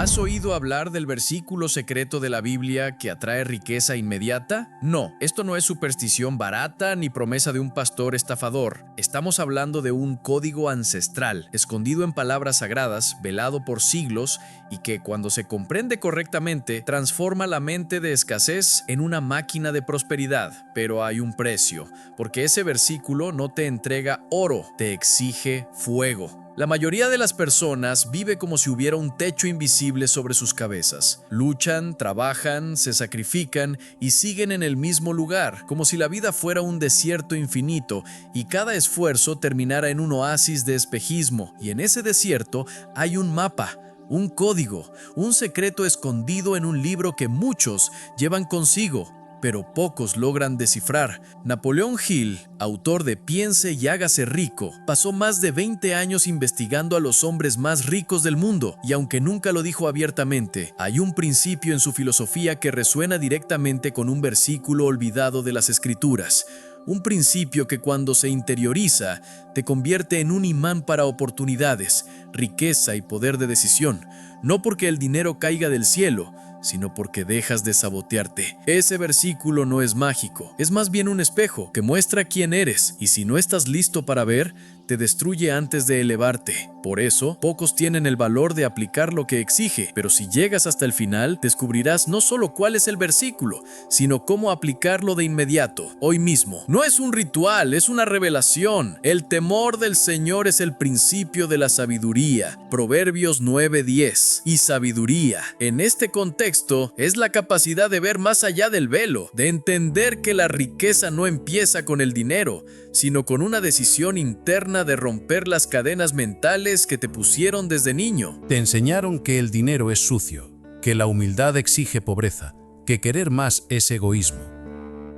¿Has oído hablar del versículo secreto de la Biblia que atrae riqueza inmediata? No, esto no es superstición barata ni promesa de un pastor estafador. Estamos hablando de un código ancestral, escondido en palabras sagradas, velado por siglos y que, cuando se comprende correctamente, transforma la mente de escasez en una máquina de prosperidad. Pero hay un precio, porque ese versículo no te entrega oro, te exige fuego. La mayoría de las personas vive como si hubiera un techo invisible sobre sus cabezas. Luchan, trabajan, se sacrifican y siguen en el mismo lugar, como si la vida fuera un desierto infinito y cada esfuerzo terminara en un oasis de espejismo. Y en ese desierto hay un mapa, un código, un secreto escondido en un libro que muchos llevan consigo, pero pocos logran descifrar. Napoleón Hill, autor de Piense y hágase rico, pasó más de 20 años investigando a los hombres más ricos del mundo, y aunque nunca lo dijo abiertamente, hay un principio en su filosofía que resuena directamente con un versículo olvidado de las Escrituras. Un principio que, cuando se interioriza, te convierte en un imán para oportunidades, riqueza y poder de decisión, no porque el dinero caiga del cielo, sino porque dejas de sabotearte. Ese versículo no es mágico, es más bien un espejo que muestra quién eres, y si no estás listo para ver, te destruye antes de elevarte. Por eso, pocos tienen el valor de aplicar lo que exige, pero si llegas hasta el final, descubrirás no solo cuál es el versículo, sino cómo aplicarlo de inmediato, hoy mismo. No es un ritual, es una revelación. El temor del Señor es el principio de la sabiduría. Proverbios 9:10. Y sabiduría, en este contexto, es la capacidad de ver más allá del velo, de entender que la riqueza no empieza con el dinero, sino con una decisión interna de romper las cadenas mentales que te pusieron desde niño. Te enseñaron que el dinero es sucio, que la humildad exige pobreza, que querer más es egoísmo.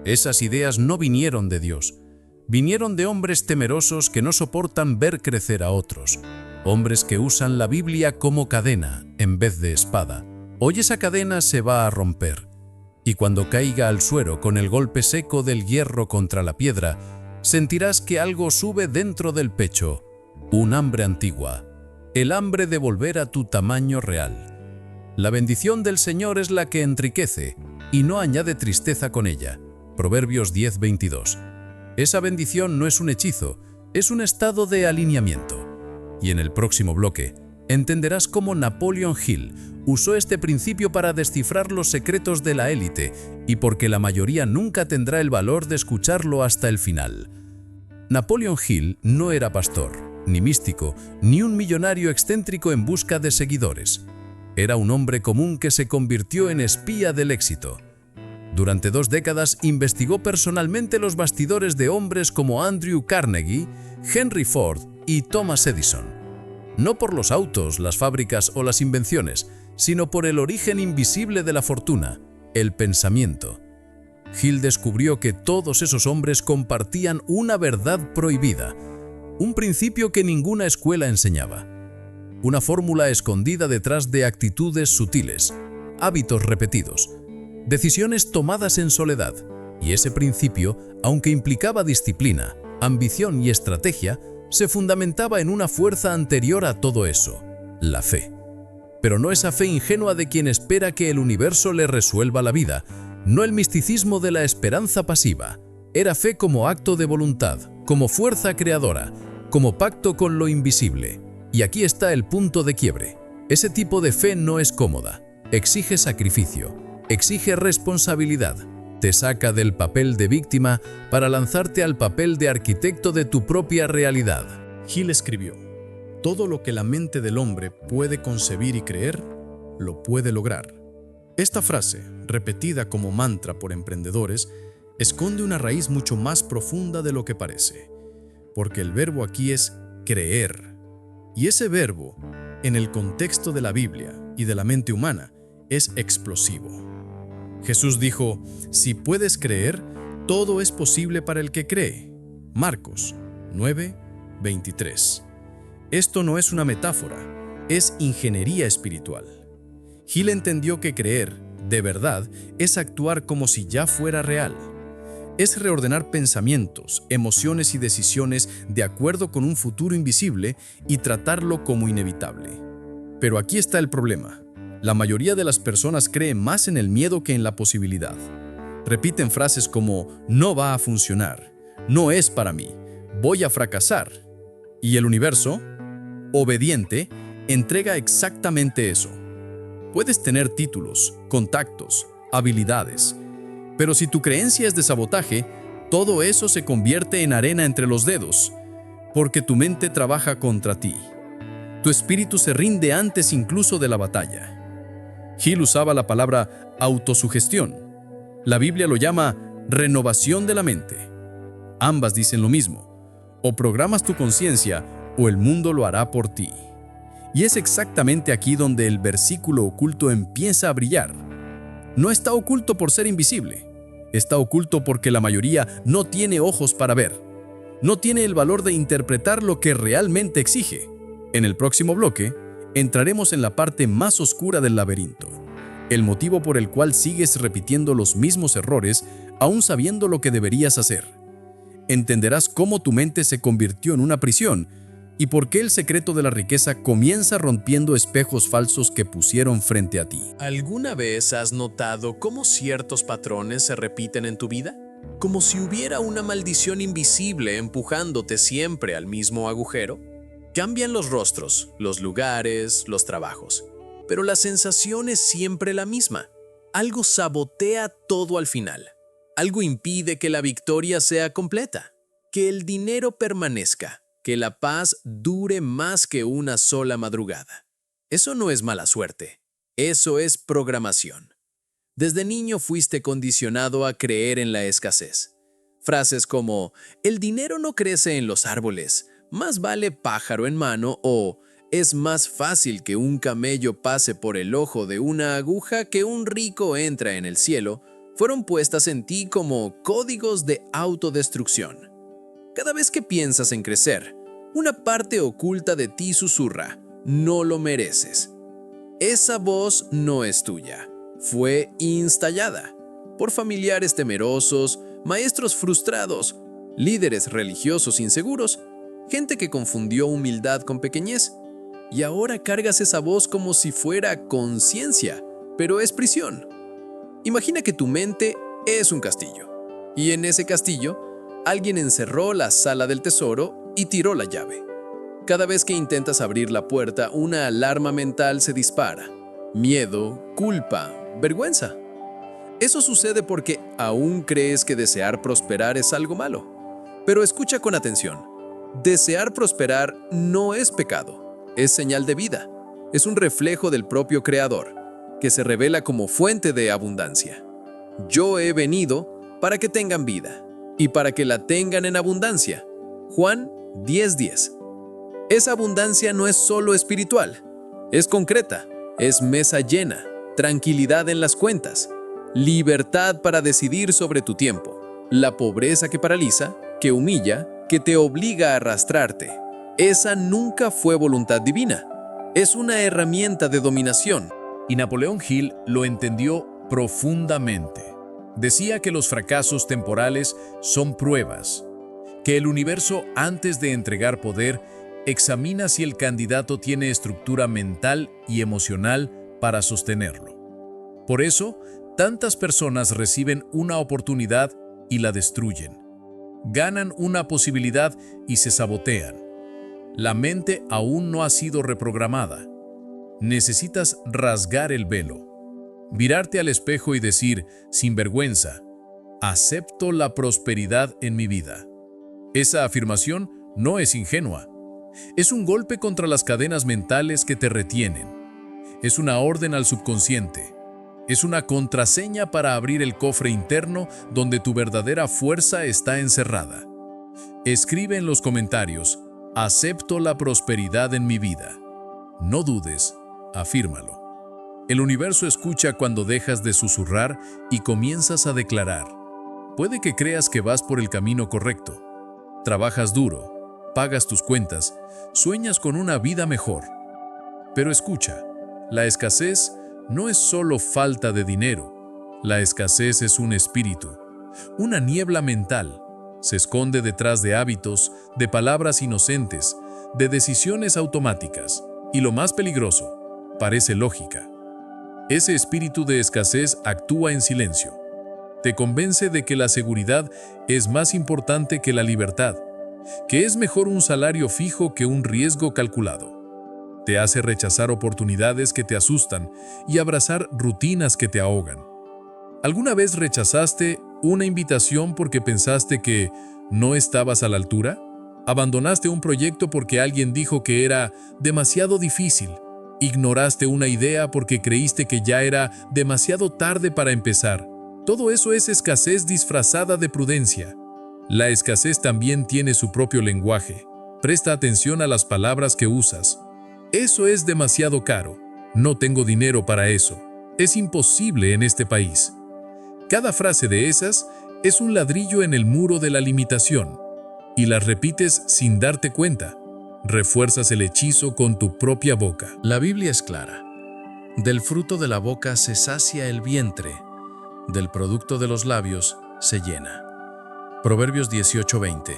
Esas ideas no vinieron de Dios, vinieron de hombres temerosos que no soportan ver crecer a otros, hombres que usan la Biblia como cadena en vez de espada. Hoy esa cadena se va a romper, y cuando caiga al suelo con el golpe seco del hierro contra la piedra, sentirás que algo sube dentro del pecho, un hambre antigua, el hambre de volver a tu tamaño real. La bendición del Señor es la que enriquece y no añade tristeza con ella. Proverbios 10:22. Esa bendición no es un hechizo, es un estado de alineamiento. Y en el próximo bloque, entenderás cómo Napoleon Hill usó este principio para descifrar los secretos de la élite y por qué la mayoría nunca tendrá el valor de escucharlo hasta el final. Napoleon Hill no era pastor, ni místico, ni un millonario excéntrico en busca de seguidores. Era un hombre común que se convirtió en espía del éxito. Durante 2 décadas investigó personalmente los bastidores de hombres como Andrew Carnegie, Henry Ford y Thomas Edison. No por los autos, las fábricas o las invenciones, sino por el origen invisible de la fortuna, el pensamiento. Hill descubrió que todos esos hombres compartían una verdad prohibida, un principio que ninguna escuela enseñaba, una fórmula escondida detrás de actitudes sutiles, hábitos repetidos, decisiones tomadas en soledad. Y ese principio, aunque implicaba disciplina, ambición y estrategia, se fundamentaba en una fuerza anterior a todo eso, la fe. Pero no esa fe ingenua de quien espera que el universo le resuelva la vida, no el misticismo de la esperanza pasiva. Era fe como acto de voluntad, como fuerza creadora, como pacto con lo invisible. Y aquí está el punto de quiebre. Ese tipo de fe no es cómoda, exige sacrificio, exige responsabilidad. Te saca del papel de víctima para lanzarte al papel de arquitecto de tu propia realidad. Hill escribió: todo lo que la mente del hombre puede concebir y creer, lo puede lograr. Esta frase, repetida como mantra por emprendedores, esconde una raíz mucho más profunda de lo que parece, porque el verbo aquí es creer. Y ese verbo, en el contexto de la Biblia y de la mente humana, es explosivo. Jesús dijo: si puedes creer, todo es posible para el que cree. Marcos 9:23. Esto no es una metáfora, es ingeniería espiritual. Hill entendió que creer, de verdad, es actuar como si ya fuera real. Es reordenar pensamientos, emociones y decisiones de acuerdo con un futuro invisible y tratarlo como inevitable. Pero aquí está el problema. La mayoría de las personas creen más en el miedo que en la posibilidad. Repiten frases como no va a funcionar, no es para mí, voy a fracasar. Y el universo, obediente, entrega exactamente eso. Puedes tener títulos, contactos, habilidades, pero si tu creencia es de sabotaje, todo eso se convierte en arena entre los dedos, porque tu mente trabaja contra ti. Tu espíritu se rinde antes incluso de la batalla. Hill usaba la palabra autosugestión. La Biblia lo llama renovación de la mente. Ambas dicen lo mismo: o programas tu conciencia o el mundo lo hará por ti. Y es exactamente aquí donde el versículo oculto empieza a brillar. No está oculto por ser invisible. Está oculto porque la mayoría no tiene ojos para ver. No tiene el valor de interpretar lo que realmente exige. En el próximo bloque, entraremos en la parte más oscura del laberinto. El motivo por el cual sigues repitiendo los mismos errores, aún sabiendo lo que deberías hacer. Entenderás cómo tu mente se convirtió en una prisión y por qué el secreto de la riqueza comienza rompiendo espejos falsos que pusieron frente a ti. ¿Alguna vez has notado cómo ciertos patrones se repiten en tu vida? Como si hubiera una maldición invisible empujándote siempre al mismo agujero. Cambian los rostros, los lugares, los trabajos, pero la sensación es siempre la misma. Algo sabotea todo al final. Algo impide que la victoria sea completa, que el dinero permanezca, que la paz dure más que una sola madrugada. Eso no es mala suerte, eso es programación. Desde niño fuiste condicionado a creer en la escasez. Frases como, el dinero no crece en los árboles, más vale pájaro en mano, o es más fácil que un camello pase por el ojo de una aguja que un rico entra en el cielo, fueron puestas en ti como códigos de autodestrucción. Cada vez que piensas en crecer, una parte oculta de ti susurra, no lo mereces. Esa voz no es tuya, fue installada por familiares temerosos, maestros frustrados, líderes religiosos inseguros, gente que confundió humildad con pequeñez. Y ahora cargas esa voz como si fuera conciencia, pero es prisión. Imagina que tu mente es un castillo, y en ese castillo, alguien encerró la sala del tesoro y tiró la llave. Cada vez que intentas abrir la puerta, una alarma mental se dispara. Miedo, culpa, vergüenza. Eso sucede porque aún crees que desear prosperar es algo malo. Pero escucha con atención. Desear prosperar no es pecado, es señal de vida. Es un reflejo del propio Creador, que se revela como fuente de abundancia. Yo he venido para que tengan vida y para que la tengan en abundancia. Juan 10:10. Esa abundancia no es solo espiritual, es concreta, es mesa llena, tranquilidad en las cuentas, libertad para decidir sobre tu tiempo, la pobreza que paraliza, que humilla, que te obliga a arrastrarte. Esa nunca fue voluntad divina, es una herramienta de dominación. Y Napoleón Hill lo entendió profundamente. Decía que los fracasos temporales son pruebas, que el universo, antes de entregar poder, examina si el candidato tiene estructura mental y emocional para sostenerlo. Por eso, tantas personas reciben una oportunidad y la destruyen. Ganan una posibilidad y se sabotean. La mente aún no ha sido reprogramada. Necesitas rasgar el velo, mirarte al espejo y decir, sin vergüenza, acepto la prosperidad en mi vida. Esa afirmación no es ingenua. Es un golpe contra las cadenas mentales que te retienen. Es una orden al subconsciente. Es una contraseña para abrir el cofre interno donde tu verdadera fuerza está encerrada. Escribe en los comentarios, acepto la prosperidad en mi vida. No dudes, afírmalo. El universo escucha cuando dejas de susurrar y comienzas a declarar. Puede que creas que vas por el camino correcto. Trabajas duro, pagas tus cuentas, sueñas con una vida mejor. Pero escucha, la escasez no es solo falta de dinero. La escasez es un espíritu, una niebla mental. Se esconde detrás de hábitos, de palabras inocentes, de decisiones automáticas. Y lo más peligroso, parece lógica. Ese espíritu de escasez actúa en silencio. Te convence de que la seguridad es más importante que la libertad, que es mejor un salario fijo que un riesgo calculado. Te hace rechazar oportunidades que te asustan y abrazar rutinas que te ahogan. ¿Alguna vez rechazaste una invitación porque pensaste que no estabas a la altura? ¿Abandonaste un proyecto porque alguien dijo que era demasiado difícil? ¿Ignoraste una idea porque creíste que ya era demasiado tarde para empezar? Todo eso es escasez disfrazada de prudencia. La escasez también tiene su propio lenguaje. Presta atención a las palabras que usas. Eso es demasiado caro. No tengo dinero para eso. Es imposible en este país. Cada frase de esas es un ladrillo en el muro de la limitación. Y las repites sin darte cuenta. Refuerzas el hechizo con tu propia boca. La Biblia es clara. Del fruto de la boca se sacia el vientre, del producto de los labios se llena. Proverbios 18:20.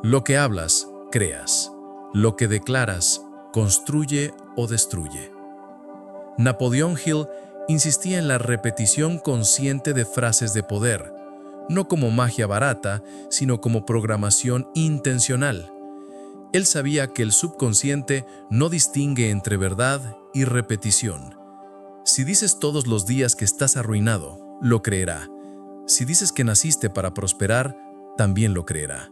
Lo que hablas, creas. Lo que declaras, construye o destruye. Napoleon Hill insistía en la repetición consciente de frases de poder, no como magia barata, sino como programación intencional. Él sabía que el subconsciente no distingue entre verdad y repetición. Si dices todos los días que estás arruinado, lo creerá. Si dices que naciste para prosperar, también lo creerá.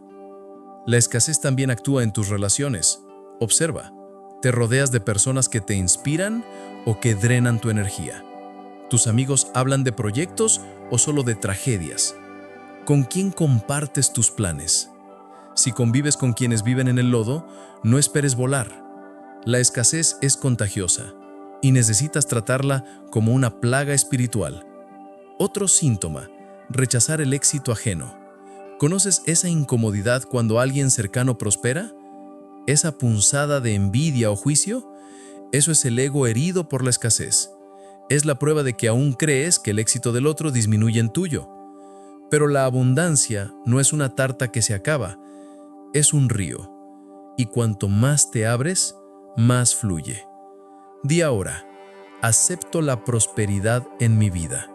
La escasez también actúa en tus relaciones. Observa, ¿te rodeas de personas que te inspiran o que drenan tu energía? ¿Tus amigos hablan de proyectos o solo de tragedias? ¿Con quién compartes tus planes? Si convives con quienes viven en el lodo, no esperes volar. La escasez es contagiosa y necesitas tratarla como una plaga espiritual. Otro síntoma, rechazar el éxito ajeno. ¿Conoces esa incomodidad cuando alguien cercano prospera? ¿Esa punzada de envidia o juicio? Eso es el ego herido por la escasez. Es la prueba de que aún crees que el éxito del otro disminuye en tuyo. Pero la abundancia no es una tarta que se acaba, es un río, y cuanto más te abres, más fluye. Di ahora, acepto la prosperidad en mi vida.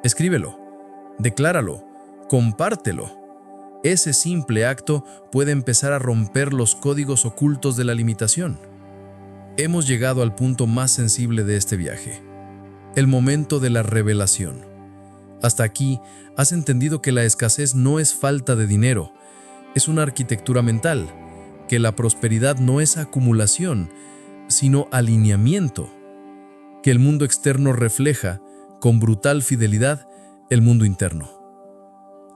Escríbelo, decláralo, compártelo. Ese simple acto puede empezar a romper los códigos ocultos de la limitación. Hemos llegado al punto más sensible de este viaje, el momento de la revelación. Hasta aquí, has entendido que la escasez no es falta de dinero, es una arquitectura mental, que la prosperidad no es acumulación, sino alineamiento, que el mundo externo refleja, con brutal fidelidad, el mundo interno.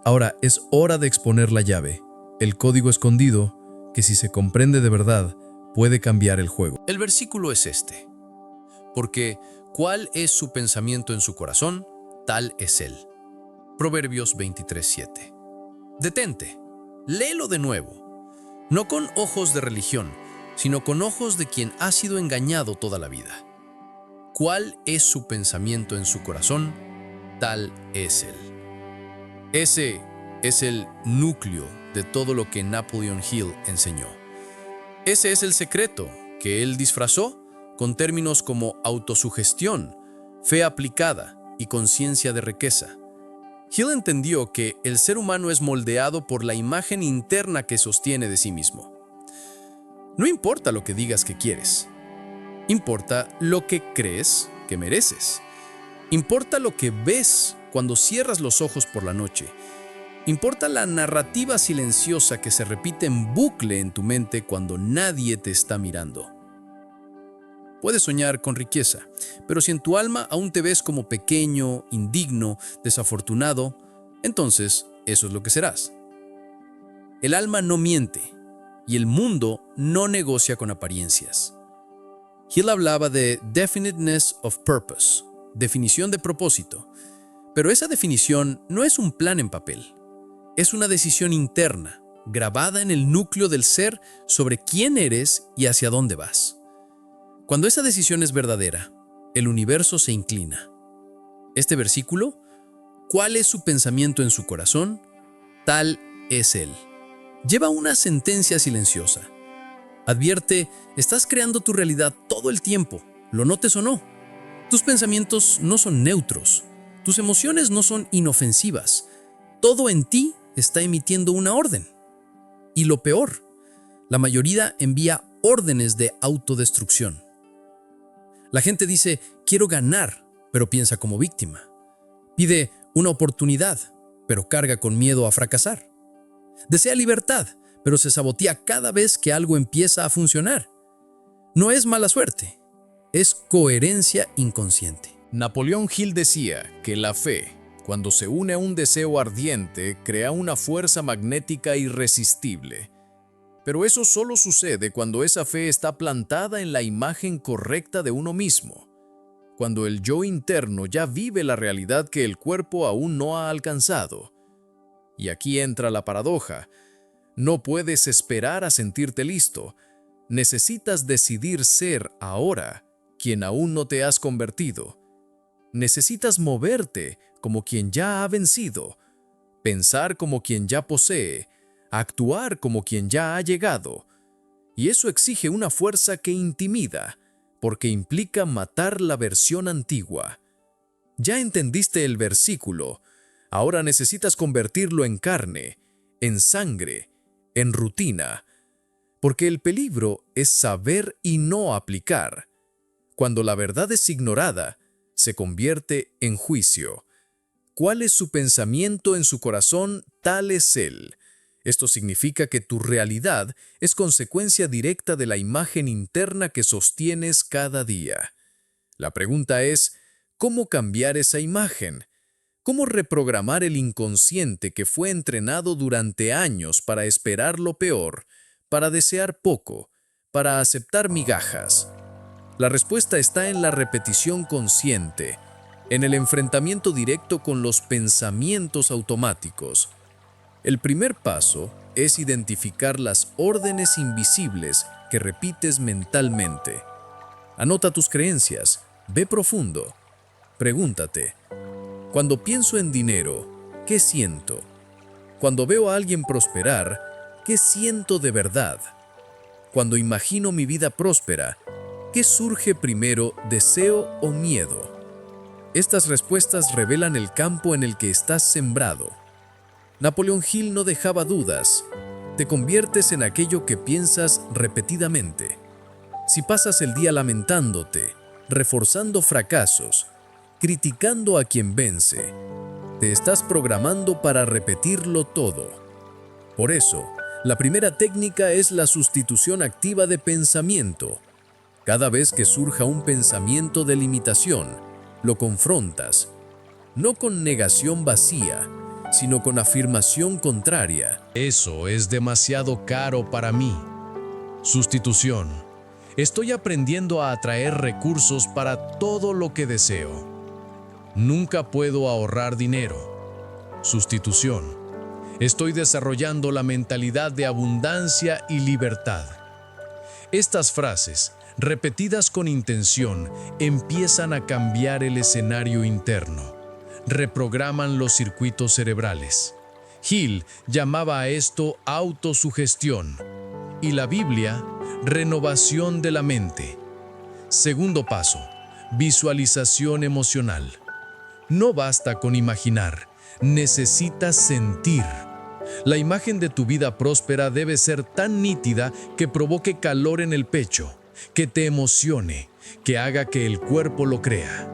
Ahora es hora de exponer la llave, el código escondido, que si se comprende de verdad, puede cambiar el juego. El versículo es este, porque ¿cuál es su pensamiento en su corazón? Tal es él. Proverbios 23:7. Detente, léelo de nuevo, no con ojos de religión, sino con ojos de quien ha sido engañado toda la vida. ¿Cuál es su pensamiento en su corazón? Tal es él. Ese es el núcleo de todo lo que Napoleon Hill enseñó. Ese es el secreto que él disfrazó con términos como autosugestión, fe aplicada y conciencia de riqueza. Hill entendió que el ser humano es moldeado por la imagen interna que sostiene de sí mismo. No importa lo que digas que quieres, importa lo que crees que mereces. Importa lo que ves cuando cierras los ojos por la noche. Importa la narrativa silenciosa que se repite en bucle en tu mente cuando nadie te está mirando. Puedes soñar con riqueza, pero si en tu alma aún te ves como pequeño, indigno, desafortunado, entonces eso es lo que serás. El alma no miente y el mundo no negocia con apariencias. Hill hablaba de definiteness of purpose, definición de propósito, pero esa definición no es un plan en papel, es una decisión interna, grabada en el núcleo del ser sobre quién eres y hacia dónde vas. Cuando esa decisión es verdadera, el universo se inclina. Este versículo, ¿cuál es su pensamiento en su corazón? Tal es él. Lleva una sentencia silenciosa. Advierte, estás creando tu realidad todo el tiempo, lo notes o no. Tus pensamientos no son neutros. Tus emociones no son inofensivas. Todo en ti está emitiendo una orden. Y lo peor, la mayoría envía órdenes de autodestrucción. La gente dice, quiero ganar, pero piensa como víctima. Pide una oportunidad, pero carga con miedo a fracasar. Desea libertad, pero se sabotea cada vez que algo empieza a funcionar. No es mala suerte, es coherencia inconsciente. Napoleón Hill decía que la fe, cuando se une a un deseo ardiente, crea una fuerza magnética irresistible. Pero eso solo sucede cuando esa fe está plantada en la imagen correcta de uno mismo, cuando el yo interno ya vive la realidad que el cuerpo aún no ha alcanzado. Y aquí entra la paradoja. No puedes esperar a sentirte listo. Necesitas decidir ser ahora quien aún no te has convertido. Necesitas moverte como quien ya ha vencido, pensar como quien ya posee, actuar como quien ya ha llegado. Y eso exige una fuerza que intimida, porque implica matar la versión antigua. Ya entendiste el versículo, ahora necesitas convertirlo en carne, en sangre, en rutina, porque el peligro es saber y no aplicar. Cuando la verdad es ignorada, se convierte en juicio. ¿Cuál es su pensamiento en su corazón? Tal es él. Esto significa que tu realidad es consecuencia directa de la imagen interna que sostienes cada día. La pregunta es, ¿cómo cambiar esa imagen? ¿Cómo reprogramar el inconsciente que fue entrenado durante años para esperar lo peor, para desear poco, para aceptar migajas? La respuesta está en la repetición consciente, en el enfrentamiento directo con los pensamientos automáticos. El primer paso es identificar las órdenes invisibles que repites mentalmente. Anota tus creencias, ve profundo. Pregúntate, cuando pienso en dinero, ¿qué siento? Cuando veo a alguien prosperar, ¿qué siento de verdad? Cuando imagino mi vida próspera, ¿qué surge primero, deseo o miedo? Estas respuestas revelan el campo en el que estás sembrado. Napoleón Hill no dejaba dudas. Te conviertes en aquello que piensas repetidamente. Si pasas el día lamentándote, reforzando fracasos, criticando a quien vence, te estás programando para repetirlo todo. Por eso, la primera técnica es la sustitución activa de pensamiento. Cada vez que surja un pensamiento de limitación, lo confrontas, no con negación vacía, sino con afirmación contraria. Eso es demasiado caro para mí. Sustitución. Estoy aprendiendo a atraer recursos para todo lo que deseo. Nunca puedo ahorrar dinero. Sustitución. Estoy desarrollando la mentalidad de abundancia y libertad. Estas frases, repetidas con intención, empiezan a cambiar el escenario interno. Reprograman los circuitos cerebrales. Hill llamaba a esto autosugestión y la Biblia, renovación de la mente. Segundo paso, visualización emocional. No basta con imaginar, necesitas sentir. La imagen de tu vida próspera debe ser tan nítida que provoque calor en el pecho, que te emocione, que haga que el cuerpo lo crea.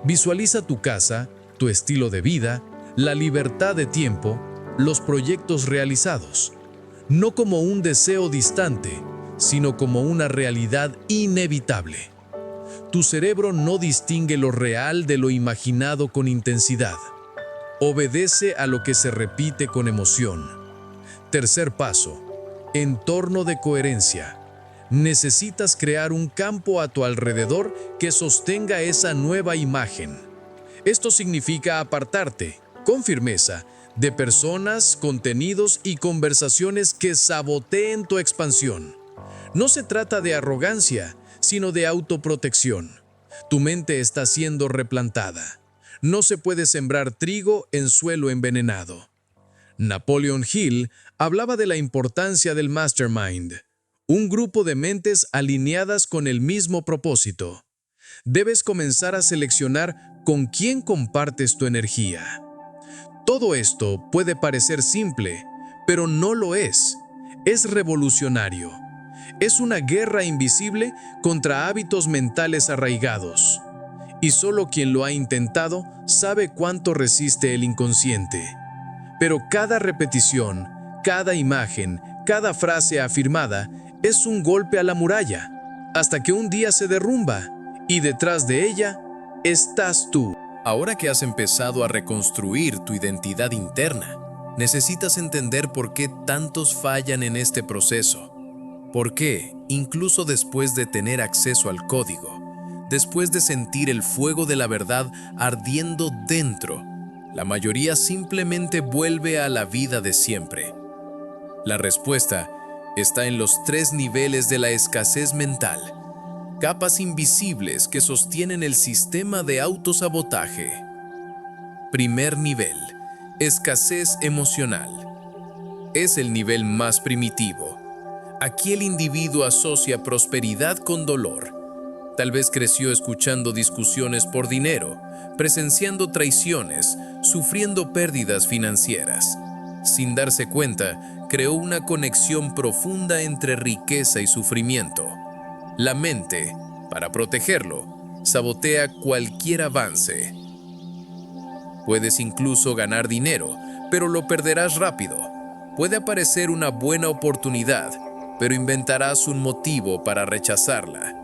Visualiza tu casa, tu estilo de vida, la libertad de tiempo, los proyectos realizados, no como un deseo distante, sino como una realidad inevitable. Tu cerebro no distingue lo real de lo imaginado con intensidad. Obedece a lo que se repite con emoción. Tercer paso, entorno de coherencia. Necesitas crear un campo a tu alrededor que sostenga esa nueva imagen. Esto significa apartarte, con firmeza, de personas, contenidos y conversaciones que saboteen tu expansión. No se trata de arrogancia, sino de autoprotección. Tu mente está siendo replantada. No se puede sembrar trigo en suelo envenenado. Napoleon Hill hablaba de la importancia del mastermind, un grupo de mentes alineadas con el mismo propósito. debes comenzar a seleccionar con quién compartes tu energía. Todo esto puede parecer simple, pero no lo es. Es revolucionario. Es una guerra invisible contra hábitos mentales arraigados. Y solo quien lo ha intentado sabe cuánto resiste el inconsciente. Pero cada repetición, cada imagen, cada frase afirmada es un golpe a la muralla, hasta que un día se derrumba y detrás de ella estás tú. Ahora que has empezado a reconstruir tu identidad interna, necesitas entender por qué tantos fallan en este proceso. ¿Por qué, incluso después de tener acceso al código, después de sentir el fuego de la verdad ardiendo dentro, la mayoría simplemente vuelve a la vida de siempre? La respuesta está en los 3 niveles de la escasez mental, capas invisibles que sostienen el sistema de autosabotaje. Primer nivel, escasez emocional. Es el nivel más primitivo. Aquí el individuo asocia prosperidad con dolor. Tal vez creció escuchando discusiones por dinero, presenciando traiciones, sufriendo pérdidas financieras. Sin darse cuenta, creó una conexión profunda entre riqueza y sufrimiento. La mente, para protegerlo, sabotea cualquier avance. Puedes incluso ganar dinero, pero lo perderás rápido. Puede aparecer una buena oportunidad, pero inventarás un motivo para rechazarla.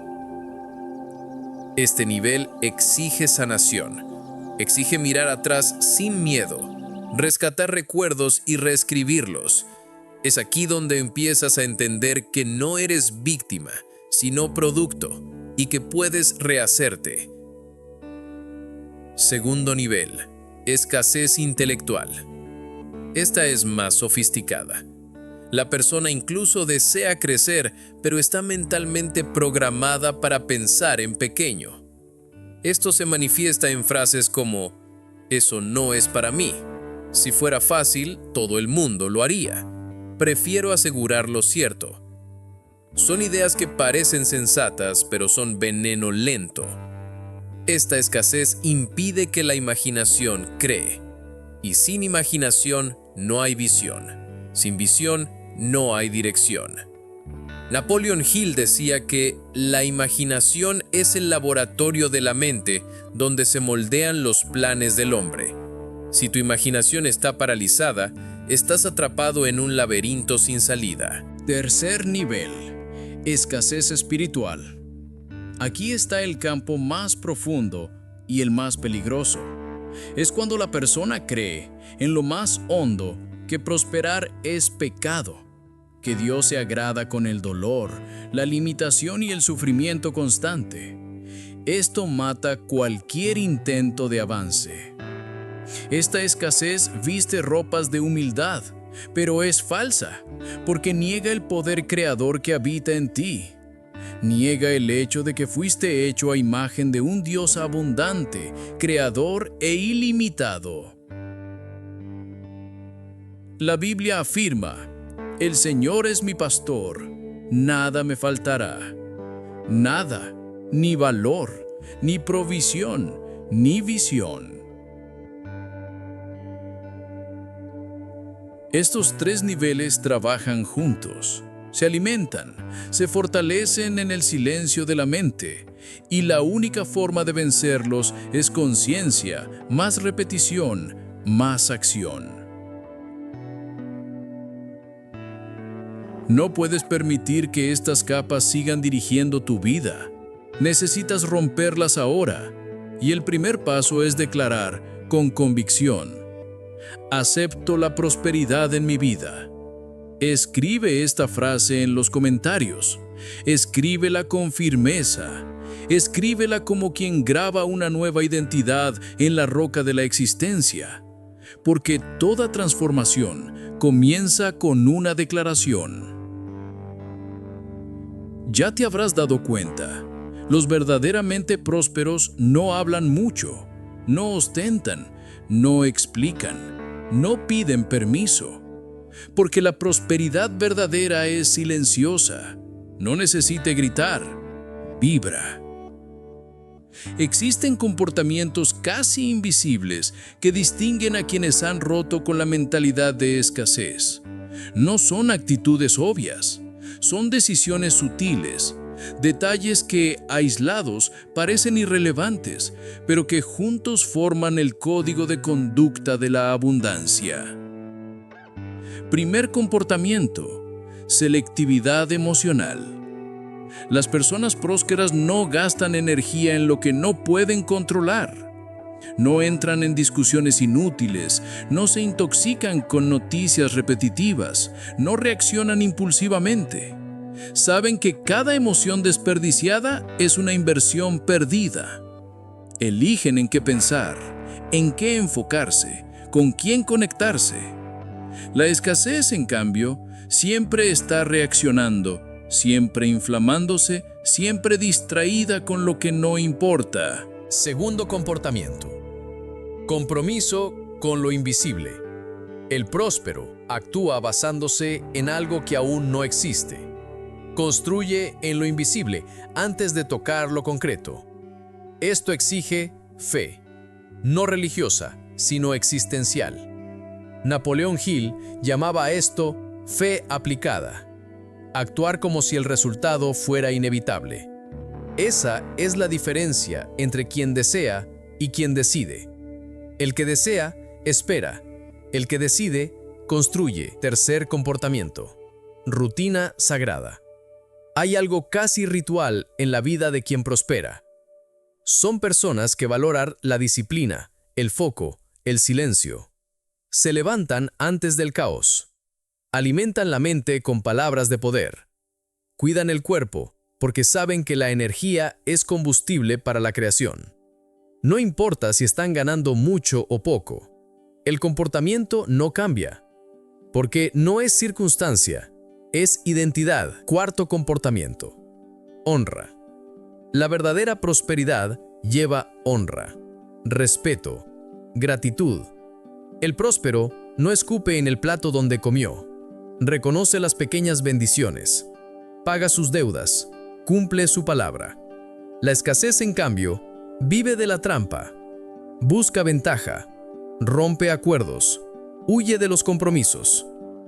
Este nivel exige sanación. Exige mirar atrás sin miedo, rescatar recuerdos y reescribirlos. Es aquí donde empiezas a entender que no eres víctima, sino producto, y que puedes rehacerte. Segundo nivel, escasez intelectual. Esta es más sofisticada. La persona incluso desea crecer, pero está mentalmente programada para pensar en pequeño. Esto se manifiesta en frases como, «Eso no es para mí. Si fuera fácil, todo el mundo lo haría. Prefiero asegurar lo cierto». Son ideas que parecen sensatas, pero son veneno lento. Esta escasez impide que la imaginación cree. Y sin imaginación no hay visión. Sin visión no hay dirección. Napoleon Hill decía que la imaginación es el laboratorio de la mente donde se moldean los planes del hombre. Si tu imaginación está paralizada, estás atrapado en un laberinto sin salida. Tercer nivel, escasez espiritual. Aquí está el campo más profundo y el más peligroso. Es cuando la persona cree en lo más hondo que prosperar es pecado, que Dios se agrada con el dolor, la limitación y el sufrimiento constante. Esto mata cualquier intento de avance. Esta escasez viste ropas de humildad, pero es falsa, porque niega el poder creador que habita en ti. Niega el hecho de que fuiste hecho a imagen de un Dios abundante, creador e ilimitado. La Biblia afirma, «El Señor es mi pastor, nada me faltará». Nada, ni valor, ni provisión, ni visión. Estos 3 niveles trabajan juntos, se alimentan, se fortalecen en el silencio de la mente, y la única forma de vencerlos es conciencia, más repetición, más acción. No puedes permitir que estas capas sigan dirigiendo tu vida. Necesitas romperlas ahora, y el primer paso es declarar con convicción: acepto la prosperidad en mi vida. Escribe esta frase en los comentarios. Escríbela con firmeza. Escríbela como quien graba una nueva identidad en la roca de la existencia. Porque toda transformación comienza con una declaración. Ya te habrás dado cuenta, los verdaderamente prósperos no hablan mucho, no ostentan, no explican, no piden permiso. Porque la prosperidad verdadera es silenciosa, no necesita gritar, vibra. Existen comportamientos casi invisibles que distinguen a quienes han roto con la mentalidad de escasez. No son actitudes obvias, son decisiones sutiles, detalles que, aislados, parecen irrelevantes, pero que juntos forman el código de conducta de la abundancia. Primer comportamiento: selectividad emocional. Las personas prósperas no gastan energía en lo que no pueden controlar. No entran en discusiones inútiles, no se intoxican con noticias repetitivas, no reaccionan impulsivamente. Saben que cada emoción desperdiciada es una inversión perdida. Eligen en qué pensar, en qué enfocarse, con quién conectarse. La escasez, en cambio, siempre está reaccionando, siempre inflamándose, siempre distraída con lo que no importa. Segundo comportamiento: compromiso con lo invisible. El próspero actúa basándose en algo que aún no existe. Construye en lo invisible antes de tocar lo concreto. Esto exige fe, no religiosa, sino existencial. Napoleón Hill llamaba a esto fe aplicada. Actuar como si el resultado fuera inevitable. Esa es la diferencia entre quien desea y quien decide. El que desea, espera. El que decide, construye. Tercer comportamiento: rutina sagrada. Hay algo casi ritual en la vida de quien prospera. Son personas que valoran la disciplina, el foco, el silencio. Se levantan antes del caos. Alimentan la mente con palabras de poder. Cuidan el cuerpo porque saben que la energía es combustible para la creación. No importa si están ganando mucho o poco. El comportamiento no cambia, porque no es circunstancia, es identidad. Cuarto comportamiento: honra. La verdadera prosperidad lleva honra, respeto, gratitud. El próspero no escupe en el plato donde comió. Reconoce las pequeñas bendiciones, paga sus deudas, cumple su palabra. La escasez, en cambio, vive de la trampa, busca ventaja, rompe acuerdos, huye de los compromisos.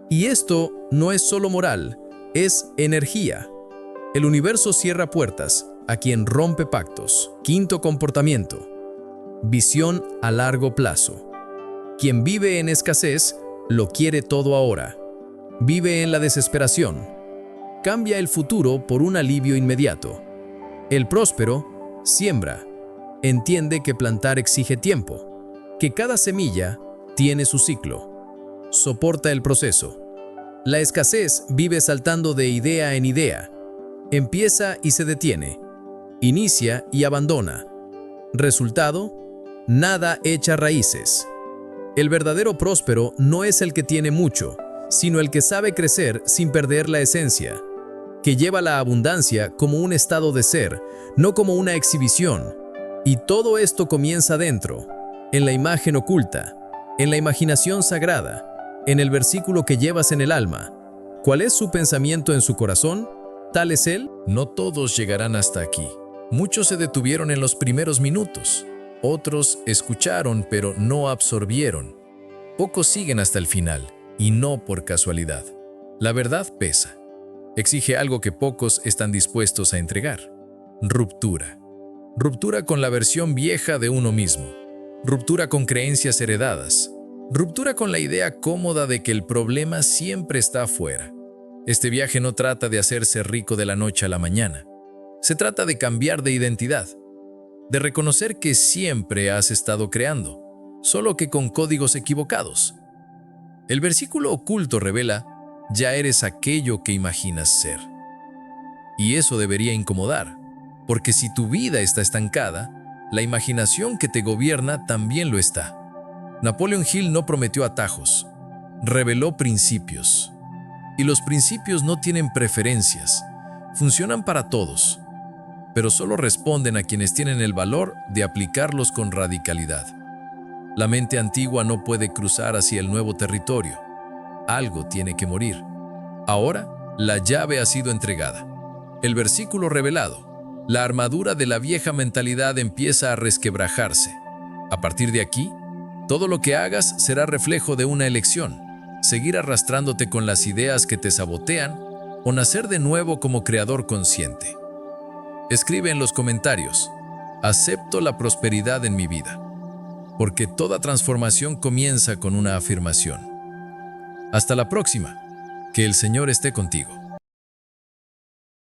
Y esto no es solo moral, es energía. El universo cierra puertas a quien rompe pactos. Quinto comportamiento: visión a largo plazo. Quien vive en escasez lo quiere todo ahora. Vive en la desesperación. Cambia el futuro por un alivio inmediato. El próspero siembra. Entiende que plantar exige tiempo, que cada semilla tiene su ciclo. Soporta el proceso. La escasez vive saltando de idea en idea. Empieza y se detiene. Inicia y abandona. Resultado: nada echa raíces. El verdadero próspero no es el que tiene mucho, sino el que sabe crecer sin perder la esencia, que lleva la abundancia como un estado de ser, no como una exhibición. Y todo esto comienza dentro, en la imagen oculta, en la imaginación sagrada, en el versículo que llevas en el alma. ¿Cuál es su pensamiento en su corazón? ¿Tal es él? No todos llegarán hasta aquí. Muchos se detuvieron en los primeros minutos. Otros escucharon pero no absorbieron. Pocos siguen hasta el final, y no por casualidad. La verdad pesa. Exige algo que pocos están dispuestos a entregar. Ruptura. Ruptura con la versión vieja de uno mismo. Ruptura con creencias heredadas. Ruptura con la idea cómoda de que el problema siempre está afuera. Este viaje no trata de hacerse rico de la noche a la mañana. Se trata de cambiar de identidad, de reconocer que siempre has estado creando, solo que con códigos equivocados. El versículo oculto revela: ya eres aquello que imaginas ser. Y eso debería incomodar, porque si tu vida está estancada, la imaginación que te gobierna también lo está. Napoleón Hill no prometió atajos, reveló principios. Y los principios no tienen preferencias, funcionan para todos, pero solo responden a quienes tienen el valor de aplicarlos con radicalidad. La mente antigua no puede cruzar hacia el nuevo territorio. Algo tiene que morir. Ahora, la llave ha sido entregada. El versículo revelado: La armadura de la vieja mentalidad empieza a resquebrajarse. A partir de aquí, todo lo que hagas será reflejo de una elección: seguir arrastrándote con las ideas que te sabotean o nacer de nuevo como creador consciente. Escribe en los comentarios: acepto la prosperidad en mi vida, porque toda transformación comienza con una afirmación. Hasta la próxima. Que el Señor esté contigo.